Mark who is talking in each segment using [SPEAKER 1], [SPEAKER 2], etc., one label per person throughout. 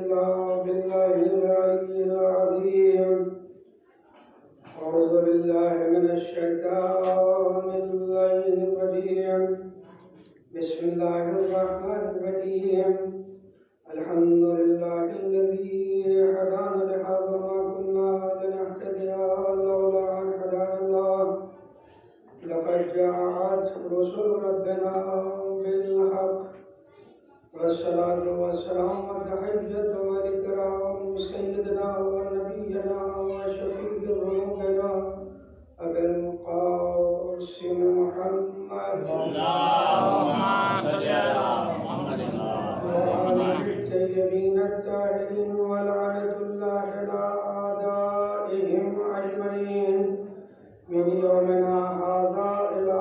[SPEAKER 1] إلا بالله العلي العظيم. أعوذ بالله من الشيطان اللعين الرجيم. بسم الله الرحمن الرحيم. الحمد لله الذي هدانا لهذا وما كنا لنهتدي لولا أن هدانا الله. لقد جاءت رسل ربنا بالحق والصلاة والسلام والتحية والإكرام سيدنا ونبينا وشفيع ذنوبنا أبي القاسم محمد
[SPEAKER 2] اللهم صل على محمد
[SPEAKER 1] وآله الطيبين الطاهرين ولعنة الله على أعدائهم أجمعين من يومنا هذا إلى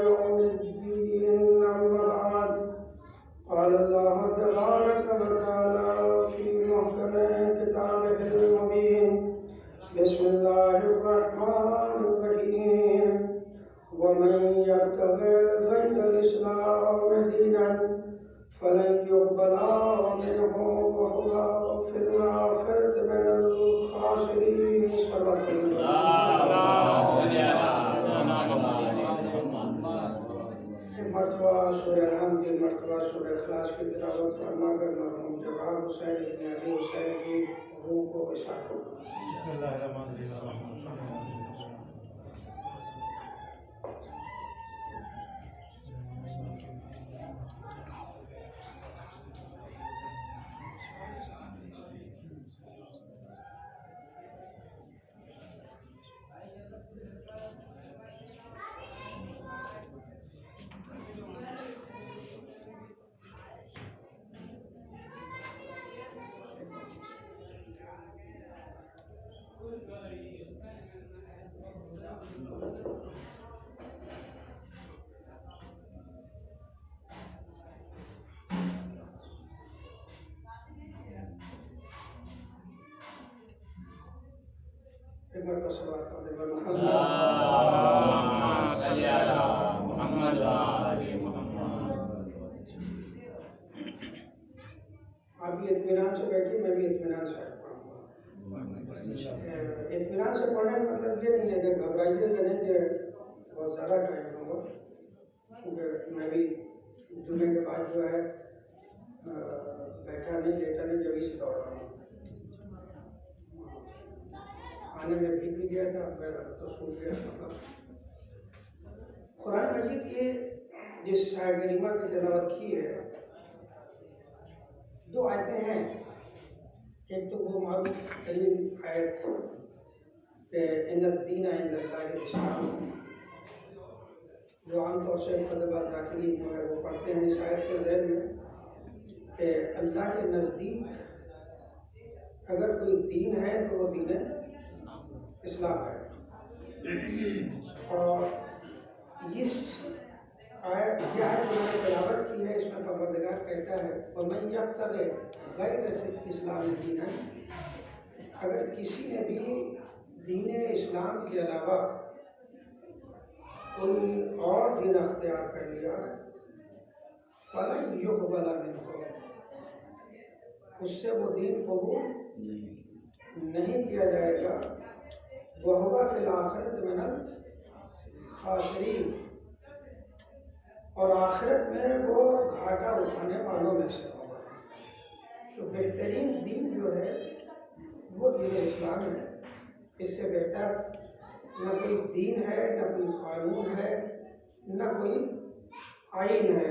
[SPEAKER 1] يوم الدين. أما بعد، قال الله تبارك وتعالى في محكم كتابه المبين. بسم الله الرحمن الرحيم. ومن يبتغي غير الإسلام دينا فلن يقبل منه وهو في الآخرة من الخاسرين. صدق مرتبہ سورہ انعام کی مرتبہ سورہ اخلاص کی تلاوت فرما کر مرحوم جواب حسین ابن ابی حسین کی روح کو وسعت ہو.
[SPEAKER 3] بسم اللہ الرحمن الرحیم.
[SPEAKER 1] ایک مرتبہ صلوات پڑھتے ہیں.
[SPEAKER 2] اللهم صل على محمد وآل محمد.
[SPEAKER 1] آپ بھی اطمینان سے بیٹھیے، میں بھی اطمینان سے پڑھوں گا. اطمینان سے پڑھنے کا مطلب یہ نہیں ہے کہ گھبرائیے کہ نہیں کہ بہت زیادہ ٹائم ہوگا، کیونکہ میں بھی جمعے کے بعد جو ہے بیٹھا نہیں لیٹا نہیں، جبھی سے دوڑ رہا ہوں. آنے میں بھی گیا تھا، میرا تو سوچ گیا. مطلب قرآن مجید کی جس آیت کریمہ کی تلاوت کی ہے، دو آیتیں ہیں. ایک تو وہ معروف ترین آیت کہ ان الدین عند اللہ الاسلام، جو عام طور سے طلباء ذاکرین جو ہے وہ پڑھتے ہیں اس آیت کے ذیل میں کہ اللہ کے نزدیک اگر کوئی دین ہے تو وہ دین اسلام ہے. اور اس آیت جو میں نے تلاوت کی ہے، اس میں پروردگار کہتا ہے وَمَن يَبْتَغِ غَيْرَ الْإِسْلَامِ دِينًا، اگر کسی نے بھی دین اسلام کے علاوہ کوئی اور دین اختیار کر لیا فَلَن يُقْبَلَ مِنْهُ، اس سے وہ دین قبول نہیں کیا جائے گا. وَهُوَ فِي الْآخِرَةِ مِنَ الْخَاسِرِينَ، اور آخرت میں وہ گھاٹا اٹھانے والوں میں سے ہوگا. تو بہترین دین جو ہے وہ دین اسلام ہے. اس سے بہتر نہ کوئی دین ہے، نہ کوئی قانون ہے، نہ کوئی آئین ہے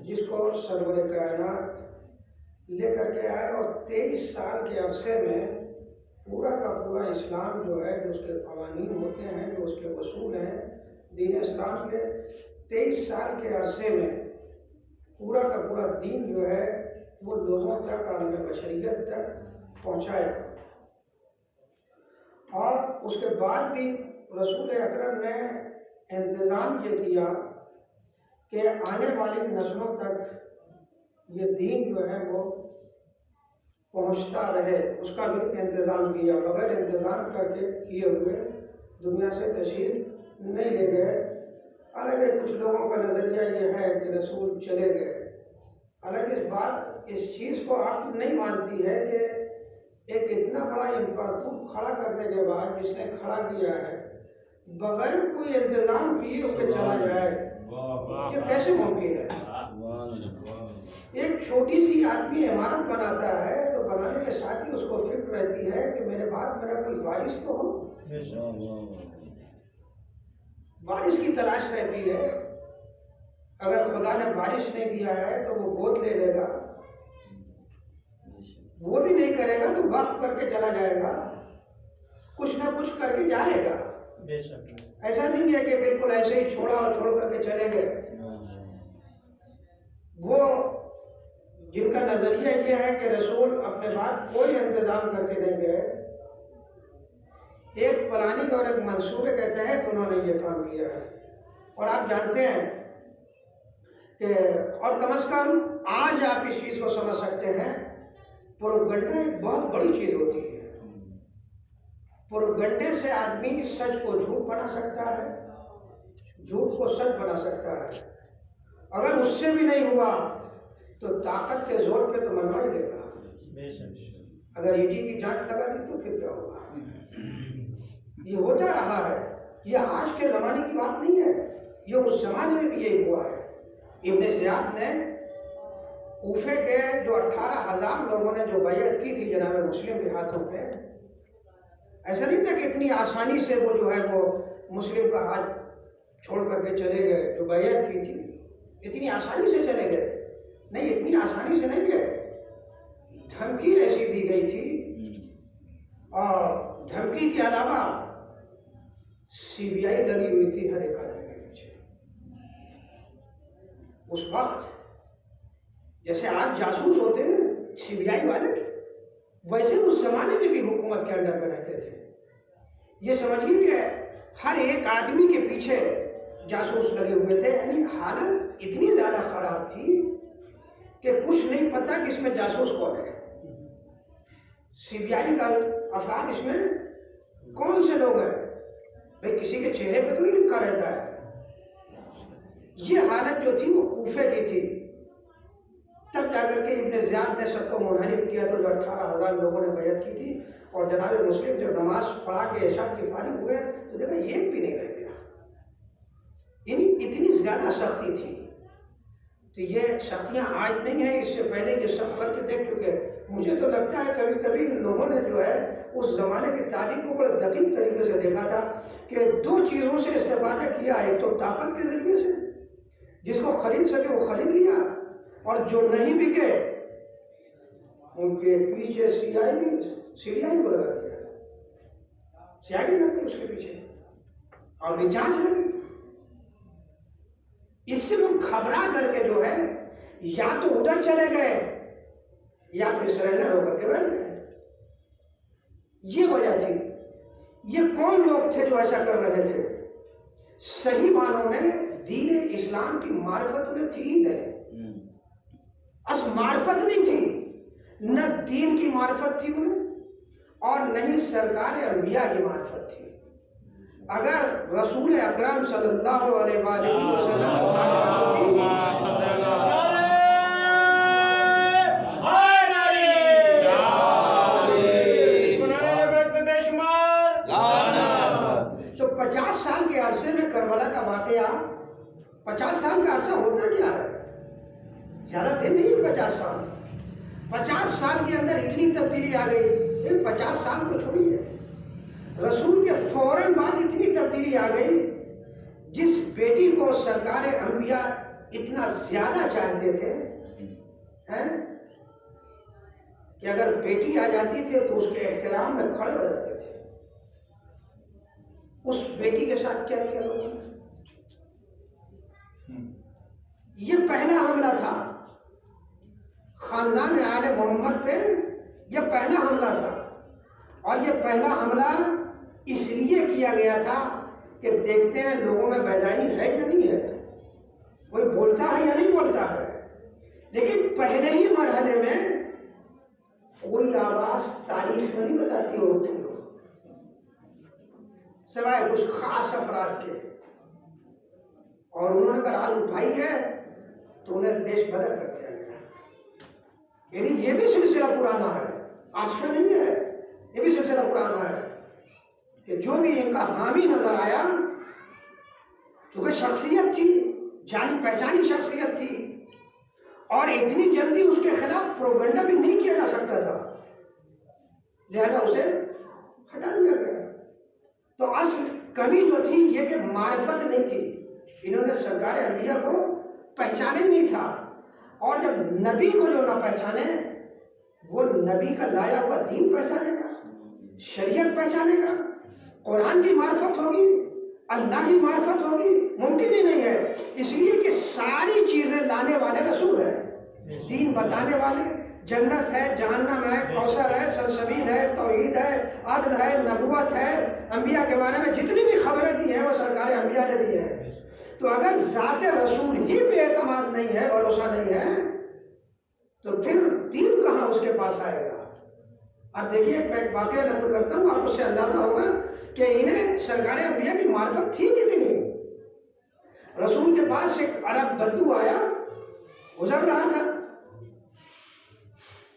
[SPEAKER 1] جس کو سرور کائنات لے کر کے آئے. اور 23 سال کے عرصے میں پورا کا پورا اسلام جو ہے، جو اس کے قوانین ہوتے ہیں، جو اس کے اصول ہیں دین اسلام کے، 23 سال کے عرصے میں پورا کا پورا دین جو ہے وہ لوگوں تک، عالم بشریت تک پہنچایا. اور اس کے بعد بھی رسول اکرم نے انتظام یہ کیا کہ آنے والی نسلوں تک یہ دین جو ہے وہ پہنچتا رہے. اس کا بھی انتظام کیا. بغیر انتظام کر کے کیے ہوئے دنیا سے تشریف نہیں لے گئے. حالانکہ کچھ لوگوں کا نظریہ یہ ہے کہ رسول چلے گئے، حالانکہ اس بات اس چیز کو عقل نہیں مانتی ہے کہ ایک اتنا بڑا امپراتور کھڑا کرنے کے بعد جس نے کھڑا کیا ہے بغیر کوئی انتظام کیے اس پہ چلا جائے، یہ کیسے ممکن ہے؟ ایک چھوٹی سی آدمی عمارت بناتا ہے تو بنانے کے ساتھ ہی اس کو فکر رہتی ہے کہ میرے بعد میرا کوئی وارث تو ہو، وارث کی تلاش رہتی ہے۔ اگر خدا نے وارث نہیں دیا ہے تو وہ گود لے لے گا، وہ بھی نہیں کرے گا تو وقف کر کے چلا جائے گا، کچھ نہ کچھ کر کے جائے گا۔ ایسا نہیں ہے کہ بالکل ایسے ہی چھوڑا اور چھوڑ کر کے چلے گئے۔ وہ جن کا نظریہ یہ ہے کہ رسول اپنے بعد کوئی انتظام کر کے نہیں گئے، ایک پلاننگ اور ایک منصوبے کے تحت انہوں نے یہ کام کیا ہے۔ اور آپ جانتے ہیں کہ اور کم از کم آج آپ اس چیز کو سمجھ سکتے ہیں، پروپیگنڈا ایک بہت بڑی چیز ہوتی ہے۔ پروپیگنڈے سے آدمی سچ کو جھوٹ بنا سکتا ہے، جھوٹ کو سچ بنا سکتا ہے۔ اگر اس سے بھی نہیں ہوا تو طاقت کے زور پہ تو منوا ہی دے گا۔ اگر ایڈی کی جانچ لگا دی تو پھر کیا ہوگا؟ یہ ہوتا رہا ہے، یہ آج کے زمانے کی بات نہیں ہے، یہ اس زمانے میں بھی یہی ہوا ہے۔ ابن زیاد نے کوفے کے جو 18,000 لوگوں نے جو بیعت کی تھی جناب مسلم کے ہاتھوں پہ، ایسا نہیں تھا کہ اتنی آسانی سے وہ جو ہے وہ مسلم کا ہاتھ چھوڑ کر کے چلے گئے، جو بیعت کی تھی اتنی آسانی سے چلے گئے نہیں، اتنی آسانی سے نہیں گئے، دھمکی ایسی دی گئی تھی، اور دھمکی کے علاوہ CBI لگی ہوئی تھی ہر ایک آدمی کے پیچھے۔ اس وقت جیسے آج جاسوس ہوتے ہیں CBI والے، ویسے اس زمانے میں بھی حکومت کے انڈر میں رہتے تھے۔ یہ سمجھیے کہ ہر ایک آدمی کے پیچھے جاسوس لگے ہوئے تھے، یعنی حالت اتنی زیادہ خراب تھی کہ کچھ نہیں پتا کہ اس میں جاسوس کون ہے، CBI کا افراد اس میں کون سے لوگ ہیں، بھئی کسی کے چہرے پہ تو نہیں لکھا رہتا ہے۔ یہ حالت جو تھی وہ کوفے کی تھی۔ تب جا کر کے ابن زیاد نے سب کو منحرف کیا تو جو 18,000 لوگوں نے بیعت کی تھی، اور جناب مسلم جب نماز پڑھا کے عشاء کی فارغ ہوئے تو دیکھا ایک بھی نہیں رہ گیا، یعنی اتنی زیادہ سختی تھی۔ تو یہ سختیاں آج نہیں ہیں، اس سے پہلے یہ سب کر کے دیکھ چکے۔ مجھے تو لگتا ہے کبھی کبھی لوگوں نے جو ہے اس زمانے کی تاریخ کو بڑے دقیق طریقے سے دیکھا تھا کہ دو چیزوں سے استفادہ کیا، ایک تو طاقت کے ذریعے سے، جس کو خرید سکے وہ خرید لیا، اور جو نہیں بکے ان کے پیچھے CBI کو لگا دیا، CID لگ گئی اس کے پیچھے، اور بھی جانچ لگی۔ اس سے لوگ گھبرا کر کے جو ہے یا تو ادھر چلے گئے یا پھر سرنڈر ہو کر کے بیٹھ گئے۔ یہ وجہ تھی۔ یہ کون لوگ تھے جو ایسا کر رہے تھے؟ صحیح معنوں میں دین اسلام کی معرفت انہیں تھی ہی نہیں، معرفت نہیں تھی، نہ دین کی معرفت تھی انہیں، اور نہ ہی سرکار انبیاء کی معرفت تھی۔ اگر رسول اکرم صلی اللہ علیہ وآلہ وسلم کی معرفت ہوتی، تو 50 سال کے عرصے میں کربلا کا واقعہ، 50 سال کا عرصہ ہوتا کیا ہے؟ زیادہ دن نہیں ہے 50 سال۔ 50 سال کے اندر اتنی تبدیلی آ گئی۔ 50 سال کو چھوڑیے، رسول کے فوراً بعد اتنی تبدیلی آ گئی۔ جس بیٹی کو سرکار انبیاء اتنا زیادہ چاہتے تھے کہ اگر بیٹی آ جاتی تھی تو اس کے احترام میں کھڑے ہو جاتے تھے، اس بیٹی کے ساتھ کیا کیا لوگوں نے؟ یہ پہلا حملہ تھا خاندان آل محمد پہ، یہ پہلا حملہ تھا، اور یہ پہلا حملہ اس لیے کیا گیا تھا کہ دیکھتے ہیں لوگوں میں بیداری ہے یا نہیں ہے، کوئی بولتا ہے یا نہیں بولتا ہے۔ لیکن پہلے ہی مرحلے میں کوئی آواز تاریخ میں نہیں بتاتی ہو اٹھی ہو، سوائے کچھ خاص افراد کے، اور انہوں نے اگر آواز اٹھائی ہے تو انہیں دیش بدر کر دیا گیا۔ یعنی یہ بھی سلسلہ پرانا ہے، آج کا نہیں ہے، یہ بھی سلسلہ پرانا ہے کہ جو بھی ان کا حامی نظر آیا، چونکہ شخصیت تھی، جانی پہچانی شخصیت تھی، اور اتنی جلدی اس کے خلاف پروپیگنڈا بھی نہیں کیا جا سکتا تھا، لہذا اسے ہٹا دیا گیا۔ تو اصل کمی جو تھی یہ کہ معرفت نہیں تھی، انہوں نے سرکار انبیاء کو پہچانے نہیں تھا، اور جب نبی کو جو نہ پہچانے، وہ نبی کا لایا ہوا دین پہچانے گا، شریعت پہچانے گا، قرآن کی معرفت ہوگی، اللہ کی معرفت ہوگی؟ ممکن ہی نہیں ہے، اس لیے کہ ساری چیزیں لانے والے رسول ہیں، دین بتانے والے، جنت ہے، جہنم ہے، کوثر ہے، سلسبیل ہے، توحید ہے، عدل ہے، نبوت ہے، انبیاء کے بارے میں جتنی بھی خبریں دی ہیں وہ سرکار انبیاء نے دی ہیں۔ تو اگر ذات رسول ہی پہ اعتماد نہیں ہے، بھروسہ نہیں ہے، تو پھر دین کہاں اس کے پاس آئے گا؟ اب دیکھیے، میں ایک واقعہ نقل کرتا ہوں، آپ اس سے اندازہ ہوگا کہ انہیں سرکار انبیاء کی معرفت تھی کتنی۔ رسول کے پاس ایک عرب بدو آیا، گزر رہا تھا،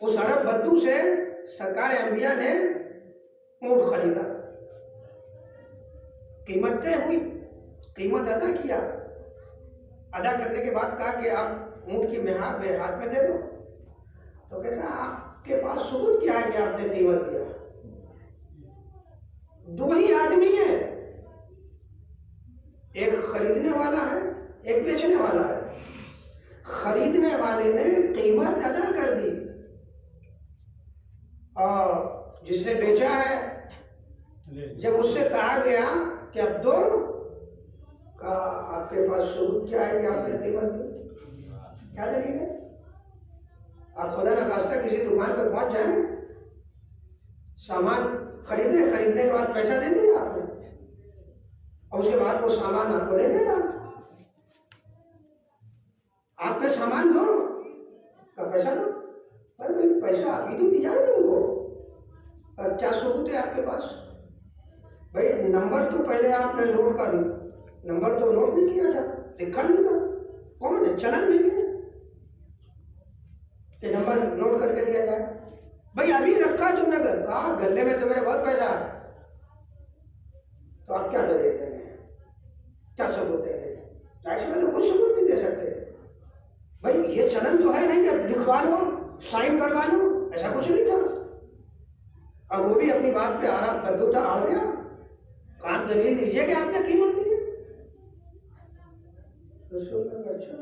[SPEAKER 1] اس عرب بدو سے سرکار انبیاء نے اونٹ خریدا، قیمت طے ہوئی، قیمت ادا کیا، ادا کرنے کے بعد کہا کہ آپ اونٹ کی مہار میرے ہاتھ میں دے دو۔ تو کہتا آپ کے پاس ثبوت کیا ہے کہ آپ نے قیمت دیا؟ دو ہی آدمی ہیں، ایک خریدنے والا ہے، ایک بیچنے والا ہے۔ خریدنے والے نے قیمت ادا کر دی، اور جس نے بیچا ہے جب اس سے کہا گیا کہ اب دو، کہا آپ کے پاس ثبوت کیا ہے کہ آپ نے قیمت دی؟ کیا دلیل ہے؟ آپ خدا نخواستہ کسی دکان پہ پہنچ جائیں، سامان خریدنے کے بعد پیسہ دے دیا آپ نے، اور اس کے بعد وہ سامان آپ کو لے دے گا، آپ کے سامان دو کا پیسہ دو، پر بھائی پیسہ ابھی تو دیا ہے تم کو، اور کیا ثبوت ہے آپ کے پاس؟ بھائی نمبر تو پہلے آپ نے نوٹ کر، نمبر تو نوٹ نہیں کیا تھا، لکھا نہیں تھا، کون ہے؟ چلن نہیں ہے کہ نمبر نوٹ کر کے دیا جائے۔ بھائی ابھی رکھا تم نے کہا گلے میں تو میرے بہت پیسہ ہے، تو آپ کیا دے دیتے ہیں؟ کیا ثبوت دے دیں؟ ظاہر میں تو کوئی ثبوت نہیں دے سکتے۔ بھائی یہ چلن تو ہے نہیں کہ لکھوا لو، سائن کروا لو، ایسا کچھ نہیں تھا۔ اور وہ بھی اپنی بات پہ آرام بدو تھا، آڑ گیا، کام دلیل دیجیے کہ آپ نے قیمت دی ہے۔ رسول نے اچھا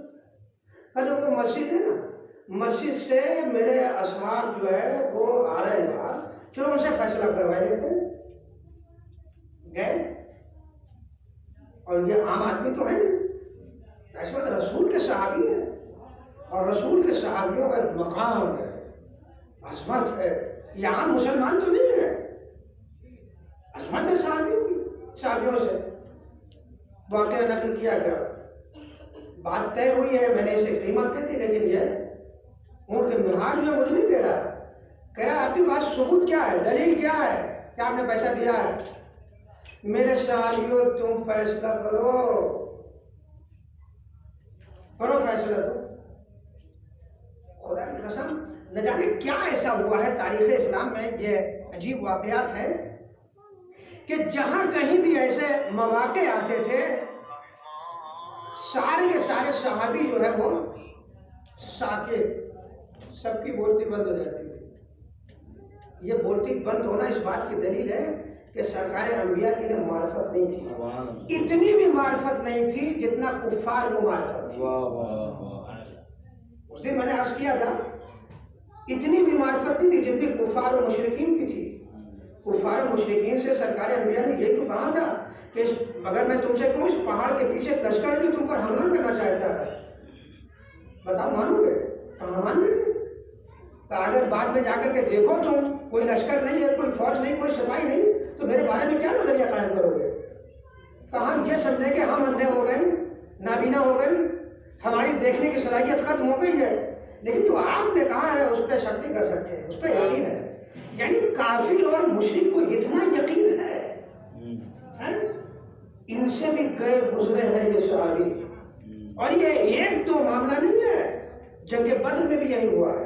[SPEAKER 1] کہا وہ مسجد ہے نا، مسجد سے میرے اصحاب جو ہے وہ آ رہے ہیں باہر، چلو ان سے فیصلہ کروائے لیتے ہیں۔ گئے، اور یہ عام آدمی تو ہے نہیں، ایسے بات رسول کے صحابی ہے، اور رسول کے صحابیوں کا ایک مقام ہے، عظمت ہے، یہ عام مسلمان تو نہیں ہے، عظمت ہے صحابیوں کی، صحابیوں سے واقعہ نقل کیا گیا، بات طے ہوئی ہے، میں نے اسے قیمت دے دی، لیکن یہ اونٹ کے مہار جو ہے مجھے نہیں دے رہا ہے، کہہ رہا ہے آپ کے پاس ثبوت کیا ہے، دلیل کیا ہے کہ آپ نے پیسہ دیا ہے؟ میرے صحابیوں تم فیصلہ کرو فیصلہ تو خدا کی قسم نہ جانے کیا ایسا ہوا ہے تاریخ اسلام میں، یہ عجیب واقعات ہیں کہ جہاں کہیں بھی ایسے مواقع آتے تھے، سارے کے سارے صحابی جو ہے وہ ساکت، سب کی بولتی بند ہو جاتی تھی۔ یہ بولتی بند ہونا اس بات کی دلیل ہے کہ سرکار انبیاء کی معرفت نہیں تھی، اتنی بھی معرفت نہیں تھی جتنا کفار کو معرفت تھی۔ اس دن میں نے عرض کیا تھا، اتنی بھی معرفت نہیں تھی جتنی کفار و مشرکین کی تھی۔ کفار و مشرکین سے سرکار انبیاء نے یہی تو کہا تھا کہ اگر میں تم سے کہوں اس پہاڑ کے پیچھے لشکر بھی تم پر حملہ کرنا چاہتا ہے، بتاؤ مانو گے؟ کہاں مان لیں گے؟ تو اگر بعد میں جا کر کے دیکھو تم کوئی لشکر نہیں ہے، کوئی فوج نہیں، کوئی سپاہی نہیں، تو میرے بارے میں کیا نظریہ قائم کرو گے؟ تو ہم یہ سمجھیں کہ ہم اندھے ہو گئے، نابینا ہو گئے، ہماری دیکھنے کی صلاحیت ختم ہو گئی ہے، لیکن جو آپ نے کہا ہے اس پہ شک نہیں کر سکتے، اس پہ یقین ہے۔ یعنی کافر اور مشرک کو اتنا یقین ہے، ان سے بھی گئے گزرے ہیں یہ صحابی، اور یہ ایک دو معاملہ نہیں ہے، جنگ بدر میں بھی یہی ہوا ہے،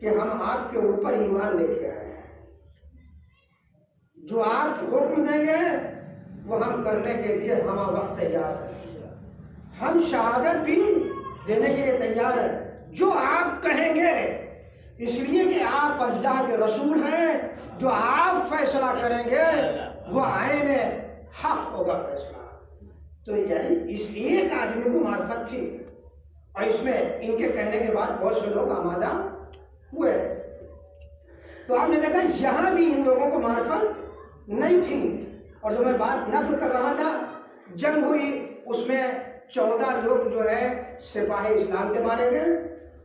[SPEAKER 1] کہ ہم آپ کے اوپر ایمان لے کے آئے ہیں، جو آپ حکم دیں گے وہ ہم کرنے کے لیے ہم وقت تیار ہیں، ہم شہادت بھی دینے کے لیے تیار ہیں، جو آپ کہیں گے، اس لیے کہ آپ اللہ کے رسول ہیں، جو آپ فیصلہ کریں گے وہ عین حق ہوگا فیصلہ۔ تو یعنی اس ایک آدمی کو معرفت تھی، اور اس میں ان کے کہنے کے بعد بہت سے لوگ آمادہ ہوئے۔ تو آپ نے دیکھا یہاں بھی ان لوگوں کو معرفت نہیں تھی، اور جو میں بات نقل کر رہا تھا، جنگ ہوئی، اس میں 14 لوگ جو ہے سپاہی اسلام کے مارے گئے،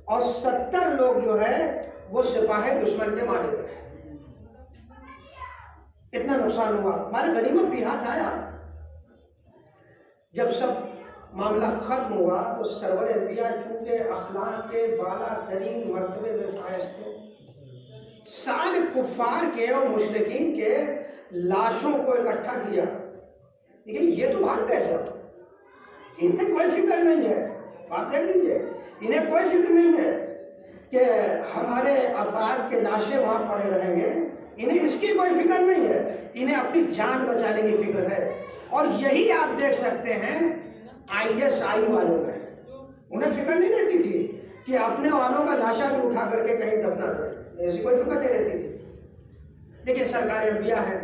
[SPEAKER 1] اور 70 لوگ جو ہے وہ سپاہی دشمن کے مارے گئے۔ اتنا نقصان ہوا، ہمارے غنیمت بھی ہاتھ آیا۔ جب سب معاملہ ختم ہوا تو سرور انبیاء چونکہ اخلاق کے بالا ترین مرتبے میں فائز تھے، سارے کفار کے اور مشرکین کے لاشوں کو اکٹھا کیا۔ لیکن یہ تو بات ہے سب، انہیں کوئی فکر نہیں ہے، بات دیکھ لیجیے، انہیں کوئی فکر نہیں ہے کہ ہمارے افراد کے لاشیں وہاں پڑے رہیں گے، انہیں اس کی کوئی فکر نہیں ہے، انہیں اپنی جان بچانے کی فکر ہے۔ اور یہی آپ دیکھ سکتے ہیں ISI والوں میں، انہیں فکر نہیں رہتی تھی کہ اپنے والوں کا لاشا بھی اٹھا کر کے کہیں دفنا دیں، ایسی کوئی فکر نہیں رہتی تھی۔ لیکن سرکار انبیاء ہے،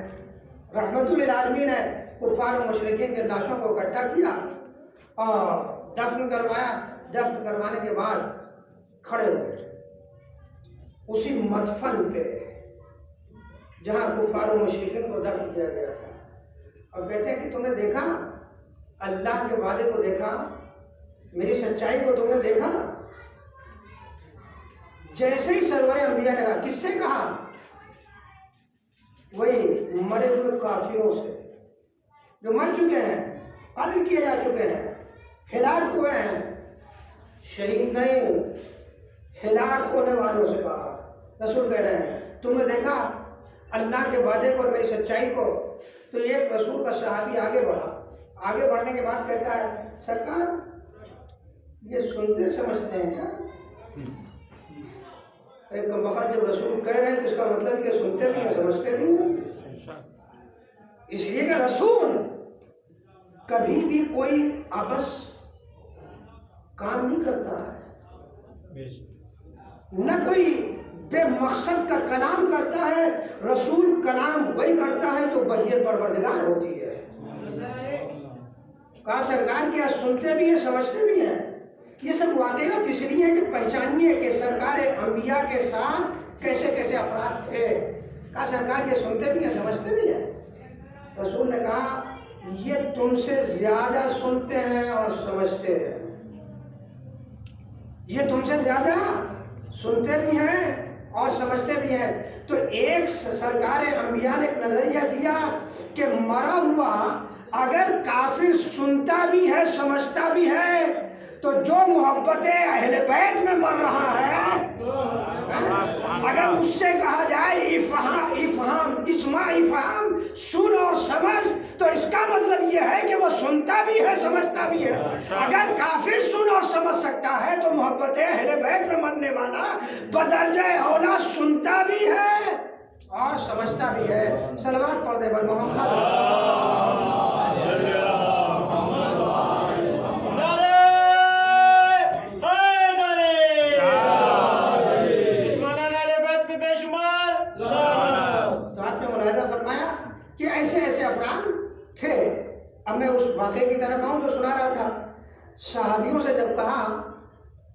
[SPEAKER 1] رحمت للعالمین ہے، کفار و مشرکین کے لاشوں کو اکٹھا کیا اور دفن کروایا۔ دفن کروانے کے بعد کھڑے ہوئے اسی مدفن پہ جہاں کفار و مشرکین کو دفن کیا گیا تھا، اور کہتے ہیں کہ تم نے دیکھا اللہ کے وعدے کو، دیکھا میری سچائی کو، تم نے دیکھا؟ جیسے ہی سرور انبیاء نے کہا، کس سے کہا؟ وہی مرے ہوئے کافروں سے جو مر چکے ہیں، قتل کیے جا چکے ہیں، ہلاک ہوئے ہیں، شہید نہیں، ہلاک ہونے والوں سے کہا۔ رسول کہہ رہے ہیں تم نے دیکھا اللہ کے وعدے کو اور میری سچائی کو؟ تو ایک رسول کا صحابی آگے بڑھا، آگے بڑھنے کے بعد کہتا ہے سرکار یہ سنتے سمجھتے ہیں کیا؟ ایک وقت جب رسول کہہ رہے ہیں تو اس کا مطلب کہ سنتے بھی ہیں سمجھتے بھی ہیں، اس لیے کہ رسول کبھی بھی کوئی آپس کام نہیں کرتا ہے، نہ کوئی بے مقصد کا کلام کرتا ہے۔ رسول کلام وہی کرتا ہے جو وحی پروردگار ہوتی ہے۔ کہا سرکار کیا سنتے بھی ہیں سمجھتے بھی ہیں؟ یہ سب واقعات اس لیے کہ پہچانیے کہ سرکار انبیاء کے ساتھ کیسے کیسے افراد تھے۔ کہا سرکار یہ سنتے بھی ہیں سمجھتے بھی ہیں؟ رسول نے کہا یہ تم سے زیادہ سنتے ہیں اور سمجھتے ہیں، یہ تم سے زیادہ سنتے بھی ہیں اور سمجھتے بھی ہیں۔ تو ایک سرکار انبیاء نے ایک نظریہ دیا کہ مرا ہوا اگر کافر سنتا بھی ہے سمجھتا بھی ہے تو جو محبت اہل بیت میں مر رہا ہے، اگر اس سے کہا جائے افہام سن اور سمجھ، تو اس کا مطلب یہ ہے کہ وہ سنتا بھی ہے سمجھتا بھی ہے۔ اگر کافر سن اور سمجھ سکتا ہے تو محبت اہل بیت میں مرنے والا بدرجہ اولا سنتا بھی ہے اور سمجھتا بھی ہے۔ صلوات پڑھ دے بر محمد۔ تھے۔ اب میں اس واقعے کی طرف آؤں جو سنا رہا تھا۔ صحابیوں سے جب کہا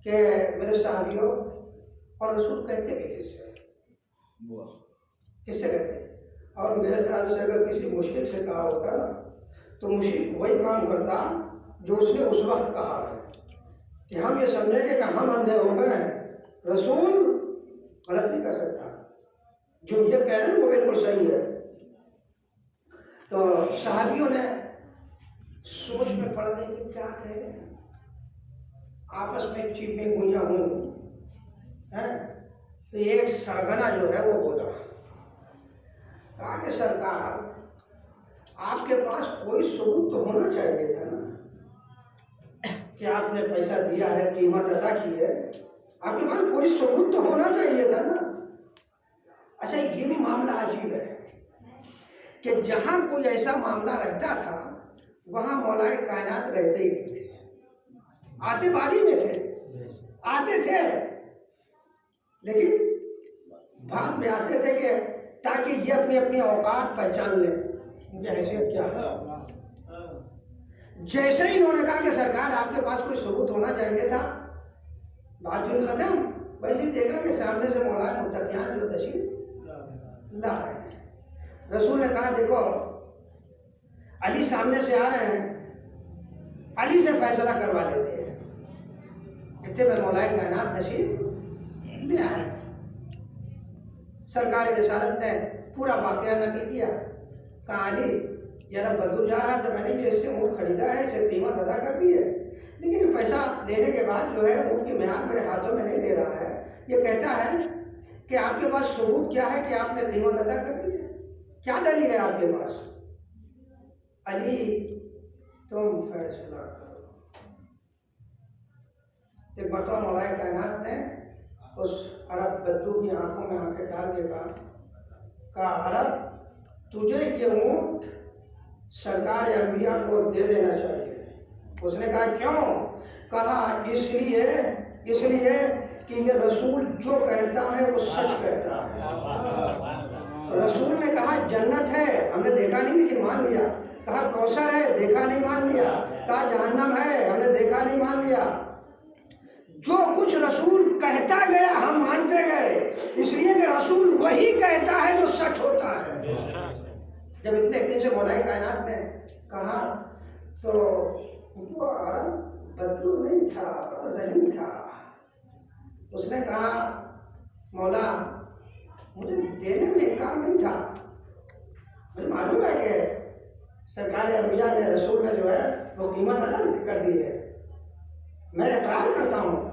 [SPEAKER 1] کہ میرے صحابیوں، اور رسول کہتے بھی کس سے کہتے ہیں؟ اور میرے خیال سے اگر کسی مشرک سے کہا ہوتا نا تو مشرک وہی کام کرتا جو اس نے اس وقت کہا ہے، کہ ہم یہ سمجھیں کہ ہم اندھے ہو گئے ہیں، رسول غلط نہیں کر سکتا، جو یہ کہہ رہے ہیں وہ بالکل صحیح ہے۔ تو صحابیوں نے سوچ میں پڑ گئی کہ کیا کہہ رہے ہیں، آپس میں چیپیں گوئیاں ہوئیں، تو ایک سرگنا جو ہے وہ بولا، کہا کہ سرکار آپ کے پاس کوئی ثبوت تو ہونا چاہیے تھا نا کہ آپ نے پیسہ دیا ہے، قیمت ادا کی ہے، آپ کے پاس کوئی ثبوت تو ہونا چاہیے تھا نا. اچھا یہ بھی معاملہ عجیب ہے کہ جہاں کوئی ایسا معاملہ رہتا تھا وہاں مولائے کائنات رہتے ہی نہیں تھے. آتے باری میں تھے, آتے تھے, لیکن بعد میں آتے تھے کہ تاکہ یہ اپنی اپنی اوقات پہچان لیں ان کی حیثیت کیا ہے. جیسے ہی انہوں نے کہا کہ سرکار آپ کے پاس کوئی ثبوت ہونا چاہیے تھا, بات ہوئی ختم. ویسے ہی دیکھا کہ سامنے سے مولائے متقیان جو تشریف لا رہے ہیں. رسول نے کہا دیکھو علی سامنے سے آ رہے ہیں, علی سے فیصلہ کروا لیتے ہیں. اتنے میں مولائے کائنات تشریف لے آئے. سرکار رسالت نے پورا واقعہ نقل کیا. کہا علی یار بدو جا رہا تھا, میں نے یہ اس سے اونٹ خریدا ہے, اسے قیمت ادا کر دی ہے, لیکن یہ پیسہ لینے کے بعد جو ہے اونٹ کی معیار میرے ہاتھوں میں نہیں دے رہا ہے. یہ کہتا ہے کہ آپ کے پاس ثبوت کیا ہے کہ آپ نے قیمت ادا کر دی ہے؟ کیا دلیل ہے آپ کے پاس؟ علی تم فیصلہ کرو. ایک مرتبہ مولائے کائنات نے اس عرب بدو کی آنکھوں میں آنکھیں ڈال کے کہا عرب تجھے یہ اونٹ سرکار انبیاء کو دے دینا چاہیے. اس نے کہا کیوں؟ کہا اس لیے کہ یہ رسول جو کہتا ہے وہ سچ کہتا ہے. رسول نے کہا جنت ہے, ہم نے دیکھا نہیں لیکن مان لیا. کہا کوثر ہے, دیکھا نہیں مان لیا. کہا جہنم ہے, ہم نے دیکھا نہیں مان لیا. جو کچھ رسول کہتا گیا ہم مانتے گئے, اس لیے کہ رسول وہی کہتا ہے جو سچ ہوتا ہے. جب اتنے دن سے مولائے کائنات نے کہا تو وہ عرب بدو نہیں تھا, بڑا ذہین تھا. اس نے کہا مولا مجھے دینے میں انکار نہیں تھا, مجھے معلوم ہے کہ سرکار انبیاء نے رسول نے جو ہے وہ قیمت ادا کر دی ہے, میں اقرار کرتا ہوں,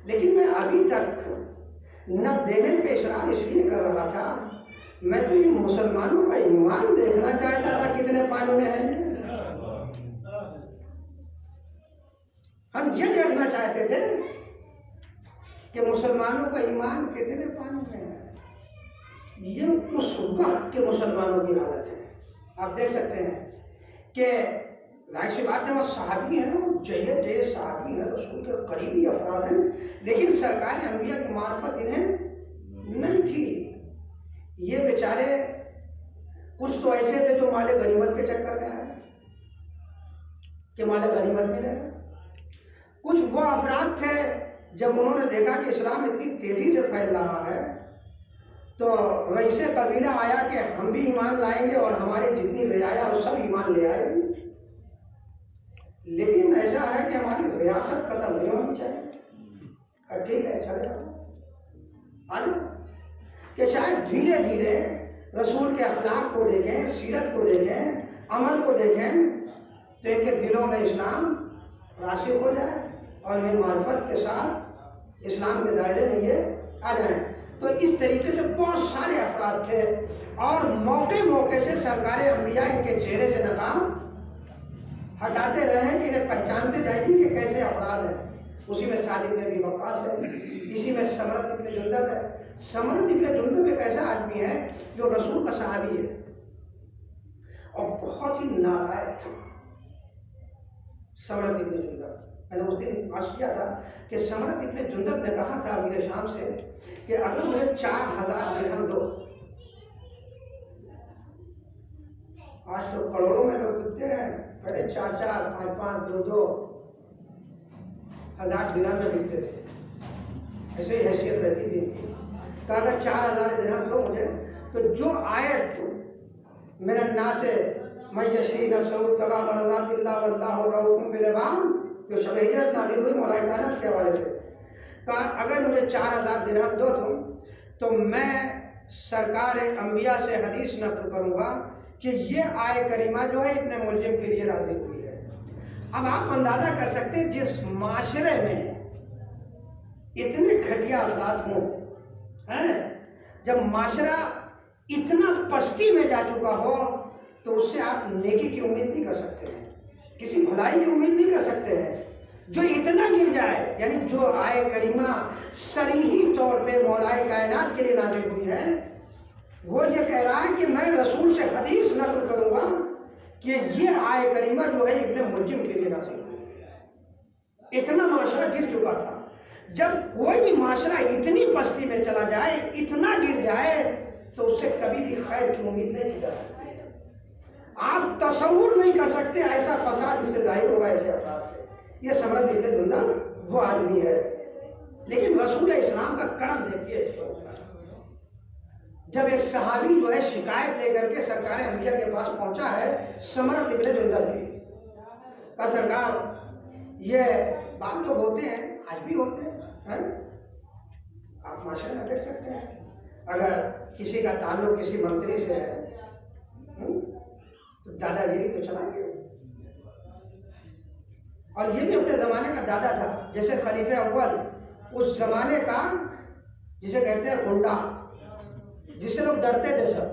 [SPEAKER 1] لیکن میں ابھی تک نہ دینے پہ اصرار اس لیے کر رہا تھا, میں تو ان مسلمانوں کا ایمان دیکھنا چاہتا تھا کتنے پانی میں ہے. ہم یہ دیکھنا چاہتے تھے کہ مسلمانوں کا ایمان کتنے پانی میں ہے. یہ اس وقت کے مسلمانوں کی حالت ہے. آپ دیکھ سکتے ہیں کہ ظاہر سی بات ہے وہ صحابی ہیں, وہ جے صحابی ہیں, رسول کے قریبی افراد ہیں, لیکن سرکار انبیاء کی معرفت انہیں نہیں تھی. یہ بیچارے کچھ تو ایسے تھے جو مال غنیمت کے چکر میں آئے کہ مال غنیمت ملے گا. کچھ وہ افراد تھے جب انہوں نے دیکھا کہ اسلام اتنی تیزی سے پھیل رہا ہے تو رئیس قبیلہ آیا کہ ہم بھی ایمان لائیں گے اور ہمارے جتنی رعایا وہ سب ایمان لے آئے گی. لیکن ایسا ہے کہ ہماری ریاست ختم نہیں ہونی چاہیے. ٹھیک ہے چلے آج کہ شاید دھیرے دھیرے رسول کے اخلاق کو دیکھیں, سیرت کو دیکھیں, عمل کو دیکھیں تو ان کے دلوں میں اسلام راسخ ہو جائے اور انہیں معرفت کے ساتھ اسلام کے دائرے میں یہ آ جائیں. تو اس طریقے سے بہت سارے افراد تھے اور موقع سے سرکار انبیاء ان کے چہرے سے نقاب ہٹاتے رہے کہ انہیں پہچانتے جائیں کہ کیسے افراد ہیں. اسی میں سعد ابن ابی وقاص ہے, اسی میں سمرت ابن جندب ہے. سمرت ابن جندب ایک ایسا آدمی ہے جو رسول کا صحابی ہے اور بہت ہی نالائق تھا. سمرت ابن جندب, میں نے اس دن عرض کیا تھا کہ سمرت ابن جندب نے کہا تھا امیر شام سے کہ اگر مجھے 4000 درہم دو, آج تو کروڑوں میں لوگ بکتے ہیں, پہلے 4 5 2 ہزار درہم میں بکتے تھے, ایسے ہی حیثیت رہتی تھی. کہا اگر 4000 درہم دو مجھے تو جو آیت من الناس من یشری نفسہ ابتغاء مرضات اللہ واللہ رؤوف بالعباد جو شب ہجرت نازل ہوئی مولائے کائنات کے حوالے سے, کہا اگر مجھے 4000 درہم دو تم تو میں سرکار انبیاء سے حدیث نقل کروں گا کہ یہ آیت کریمہ جو ہے اتنے ملزم کے لیے نازل ہوئی ہے. اب آپ اندازہ کر سکتے ہیں جس معاشرے میں اتنے گھٹیا افراد ہوں, جب معاشرہ اتنا پستی میں جا چکا ہو تو اس سے آپ نیکی کی امید نہیں کر سکتے ہیں, کسی بھلائی کی امید نہیں کر سکتے ہیں. جو اتنا گر جائے، یعنی جو آئے کریمہ صریحی طور پہ مولائے کائنات کے لیے نازل ہوئی ہے، وہ یہ کہہ رہا ہے کہ میں رسول سے حدیث نقل کروں گا کہ یہ آئے کریمہ جو ہے ابن ملجم کے لیے نازل ہوئی ہے۔ اتنا معاشرہ گر چکا تھا۔ جب کوئی بھی معاشرہ اتنی پستی میں چلا جائے، اتنا گر جائے، تو اس سے کبھی بھی خیر کی امید نہیں کی جا سکتی۔ آپ تصور نہیں کر سکتے ایسا فساد اس سے ظاہر ہوگا ایسے افراد سے۔ یہ سمرت ابن جندب وہ آدمی ہے، لیکن رسول اسلام کا کرم دیکھیے اس وقت۔ جب ایک صحابی جو ہے شکایت لے کر کے سرکار انبیاء کے پاس پہنچا ہے سمرت ابن جندب کی، کہا سرکار یہ بعض لوگ ہوتے ہیں، آج بھی ہوتے ہیں، آپ معاشرے میں دیکھ سکتے ہیں، اگر کسی کا تعلق کسی منتری سے ہے تو دادا گیری تو چلا گیا۔ اور یہ بھی اپنے زمانے کا دادا تھا، جیسے خلیفہ اول اس زمانے کا جسے کہتے ہیں گنڈا، جس سے لوگ ڈرتے تھے سب۔